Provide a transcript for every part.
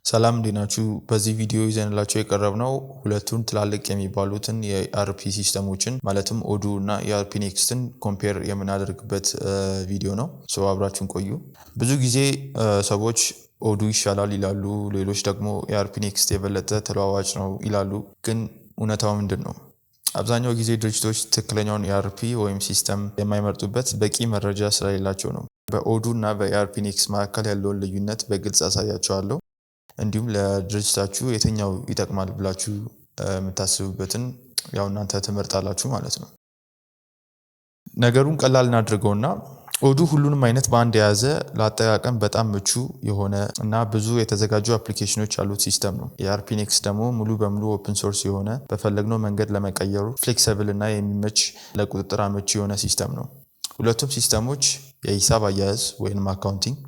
ሰላም እንዴናችሁ በዚህ ቪዲዮ ይዘንላችሁ የቀረብነው ሁለቱን ትላልቅ የሚባሉትን የኢአርፒ ሲስተሞችን ማለትም ኦዱ እና ኢአርፒ ኔክስትን ኮምፔር የምናደርግበት ቪዲዮ ነው። አብራችሁን ቆዩ። ብዙ ጊዜ ሰዎች ኦዱ ይሻላል ይላሉ፣ ሌሎች ደግሞ ኢአርፒ ኔክስት የበለጠ ተለዋዋጭ ነው ይላሉ። ግን እውነታው ምንድነው? አብዛኛው ጊዜ ድርጅቶች ትክክለኛውን ኢአርፒ ወይም ሲስተም የማይመርጡበት በቂ መረጃ ስለሌላቸው ነው። በኦዱ እና በኢአርፒ ኔክስት መካከል ያለውን ልዩነት በግልጽ አሳያችኋለሁ። እንዲሁም ለድርጅታችሁ የትኛው ይጠቅማል ብላችሁ የምታስቡበትን ያው እናንተ ትመርጣላችሁ ማለት ነው። ነገሩን ቀላል እናድርገውና ኦዱ ሁሉንም አይነት በአንድ የያዘ ለአጠቃቀም በጣም ምቹ የሆነ እና ብዙ የተዘጋጁ አፕሊኬሽኖች ያሉት ሲስተም ነው። ኢአርፒ ኔክስት ደግሞ ሙሉ በሙሉ ኦፕን ሶርስ የሆነ በፈለግነው መንገድ ለመቀየሩ ፍሌክሲብል እና የሚመች ለቁጥጥር አመቺ የሆነ ሲስተም ነው። ሁለቱም ሲስተሞች የሂሳብ አያያዝ ወይንም አካውንቲንግ፣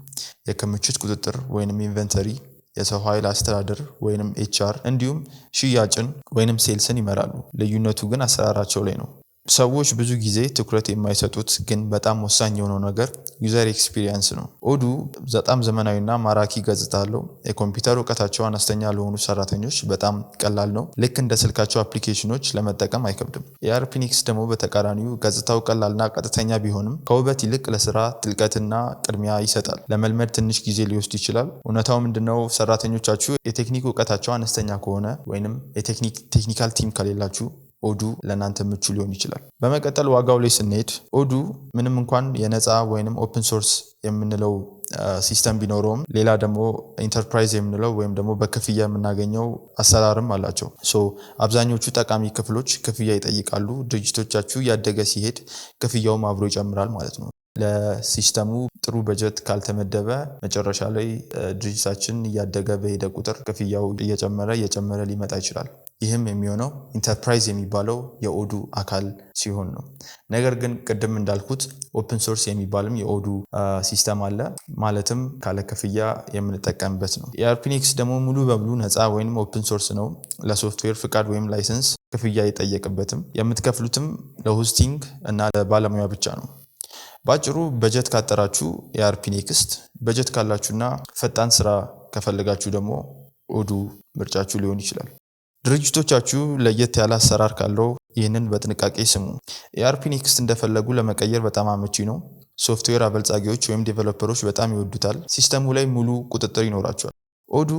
የክምችት ቁጥጥር ወይንም ኢንቨንተሪ፣ የሰው ኃይል አስተዳደር ወይንም ኤችአር እንዲሁም ሽያጭን ወይንም ሴልስን ይመራሉ። ልዩነቱ ግን አሰራራቸው ላይ ነው። ሰዎች ብዙ ጊዜ ትኩረት የማይሰጡት ግን በጣም ወሳኝ የሆነው ነገር ዩዘር ኤክስፒሪየንስ ነው። ኦዱ በጣም ዘመናዊና ማራኪ ገጽታ አለው። የኮምፒውተር እውቀታቸው አነስተኛ ለሆኑ ሰራተኞች በጣም ቀላል ነው። ልክ እንደ ስልካቸው አፕሊኬሽኖች ለመጠቀም አይከብድም። ኢአርፒ ኔክስት ደግሞ በተቃራኒው ገጽታው ቀላልና ቀጥተኛ ቢሆንም ከውበት ይልቅ ለስራ ጥልቀትና ቅድሚያ ይሰጣል። ለመልመድ ትንሽ ጊዜ ሊወስድ ይችላል። እውነታው ምንድነው? ሰራተኞቻችሁ የቴክኒክ እውቀታቸው አነስተኛ ከሆነ ወይንም ቴክኒካል ቲም ከሌላችሁ ኦዱ ለእናንተ ምቹ ሊሆን ይችላል። በመቀጠል ዋጋው ላይ ስንሄድ ኦዱ ምንም እንኳን የነፃ ወይንም ኦፕን ሶርስ የምንለው ሲስተም ቢኖረውም ሌላ ደግሞ ኢንተርፕራይዝ የምንለው ወይም ደግሞ በክፍያ የምናገኘው አሰራርም አላቸው። አብዛኞቹ ጠቃሚ ክፍሎች ክፍያ ይጠይቃሉ። ድርጅቶቻችሁ ያደገ ሲሄድ ክፍያውም አብሮ ይጨምራል ማለት ነው። ለሲስተሙ ጥሩ በጀት ካልተመደበ መጨረሻ ላይ ድርጅታችን እያደገ በሄደ ቁጥር ክፍያው እየጨመረ ሊመጣ ይችላል። ይህም የሚሆነው ኢንተርፕራይዝ የሚባለው የኦዱ አካል ሲሆን ነው። ነገር ግን ቅድም እንዳልኩት ኦፕን ሶርስ የሚባልም የኦዱ ሲስተም አለ፣ ማለትም ካለ ክፍያ የምንጠቀምበት ነው። ኢአርፒ ኔክስት ደግሞ ሙሉ በሙሉ ነፃ ወይም ኦፕን ሶርስ ነው። ለሶፍትዌር ፍቃድ ወይም ላይሰንስ ክፍያ አይጠየቅበትም። የምትከፍሉትም ለሆስቲንግ እና ለባለሙያ ብቻ ነው። ባጭሩ በጀት ካጠራችሁ ኢአርፒ ኔክስት፣ በጀት ካላችሁና ፈጣን ስራ ከፈለጋችሁ ደግሞ ኦዱ ምርጫችሁ ሊሆን ይችላል። ድርጅቶቻችሁ ለየት ያለ አሰራር ካለው ይህንን በጥንቃቄ ስሙ። ኢአርፒ ኔክስት እንደፈለጉ ለመቀየር በጣም አመቺ ነው። ሶፍትዌር አበልጻጊዎች ወይም ዴቨሎፐሮች በጣም ይወዱታል። ሲስተሙ ላይ ሙሉ ቁጥጥር ይኖራቸዋል። ኦዱ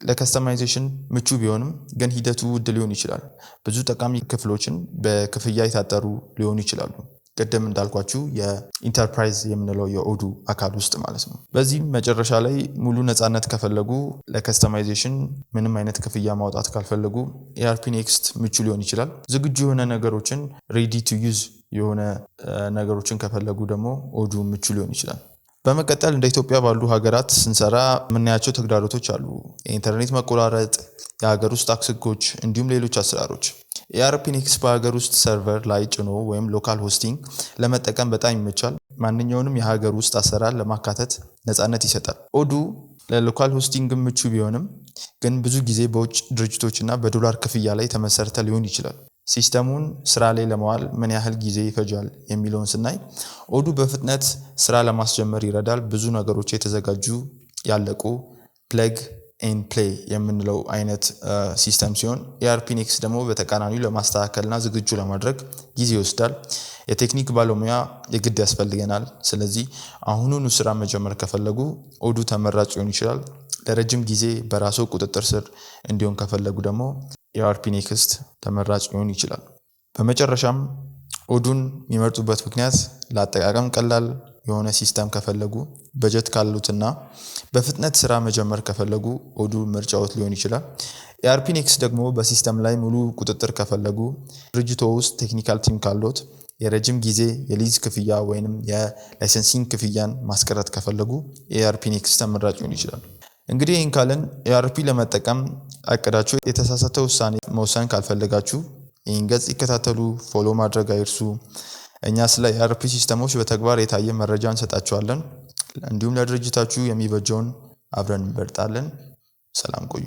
ለከስተማይዜሽን ምቹ ቢሆንም ግን ሂደቱ ውድ ሊሆን ይችላል። ብዙ ጠቃሚ ክፍሎችን በክፍያ የታጠሩ ሊሆኑ ይችላሉ። ቅድም እንዳልኳችሁ የኢንተርፕራይዝ የምንለው የኦዱ አካል ውስጥ ማለት ነው። በዚህም መጨረሻ ላይ ሙሉ ነፃነት ከፈለጉ ለከስተማይዜሽን ምንም አይነት ክፍያ ማውጣት ካልፈለጉ ኢአርፒ ኔክስት ምቹ ሊሆን ይችላል። ዝግጁ የሆነ ነገሮችን ሬዲ ቱ ዩዝ የሆነ ነገሮችን ከፈለጉ ደግሞ ኦዱ ምቹ ሊሆን ይችላል። በመቀጠል እንደ ኢትዮጵያ ባሉ ሀገራት ስንሰራ የምናያቸው ተግዳሮቶች አሉ። የኢንተርኔት መቆራረጥ፣ የሀገር ውስጥ ታክስ ህጎች እንዲሁም ሌሎች አሰራሮች። ኢአርፒ ኔክስት በሀገር ውስጥ ሰርቨር ላይ ጭኖ ወይም ሎካል ሆስቲንግ ለመጠቀም በጣም ይመቻል። ማንኛውንም የሀገር ውስጥ አሰራር ለማካተት ነፃነት ይሰጣል። ኦዱ ለሎካል ሆስቲንግ ምቹ ቢሆንም ግን ብዙ ጊዜ በውጭ ድርጅቶችና በዶላር ክፍያ ላይ ተመሰረተ ሊሆን ይችላል። ሲስተሙን ስራ ላይ ለማዋል ምን ያህል ጊዜ ይፈጃል የሚለውን ስናይ ኦዱ በፍጥነት ስራ ለማስጀመር ይረዳል። ብዙ ነገሮች የተዘጋጁ ያለቁ ፕለግ ኤንድ ፕሌይ የምንለው አይነት ሲስተም ሲሆን ኢአርፒ ኔክስት ደግሞ በተቃራኒው ለማስተካከልና ዝግጁ ለማድረግ ጊዜ ይወስዳል። የቴክኒክ ባለሙያ የግድ ያስፈልገናል። ስለዚህ አሁኑኑ ስራ መጀመር ከፈለጉ ኦዱ ተመራጭ ሊሆን ይችላል። ለረጅም ጊዜ በራስዎ ቁጥጥር ስር እንዲሆን ከፈለጉ ደግሞ ኢአርፒ ኔክስት ተመራጭ ሊሆን ይችላል። በመጨረሻም ኦዱን የሚመርጡበት ምክንያት ለአጠቃቀም ቀላል የሆነ ሲስተም ከፈለጉ፣ በጀት ካሉትና በፍጥነት ስራ መጀመር ከፈለጉ ኦዱ ምርጫዎት ሊሆን ይችላል። ኢአርፒ ኔክስት ደግሞ በሲስተም ላይ ሙሉ ቁጥጥር ከፈለጉ፣ ድርጅቶ ውስጥ ቴክኒካል ቲም ካሎት፣ የረጅም ጊዜ የሊዝ ክፍያ ወይንም የላይሰንሲንግ ክፍያን ማስቀረት ከፈለጉ ኢአርፒ ኔክስት ተመራጭ ሊሆን ይችላል። እንግዲህ ይህን ካልን ኢአርፒ ለመጠቀም አቅዳችሁ የተሳሳተ ውሳኔ መወሰን ካልፈለጋችሁ ይህን ገጽ ይከታተሉ፣ ፎሎ ማድረግ አይርሱ። እኛ ስለ ኢአርፒ ሲስተሞች በተግባር የታየ መረጃ እንሰጣችኋለን። እንዲሁም ለድርጅታችሁ የሚበጀውን አብረን እንመርጣለን። ሰላም ቆዩ።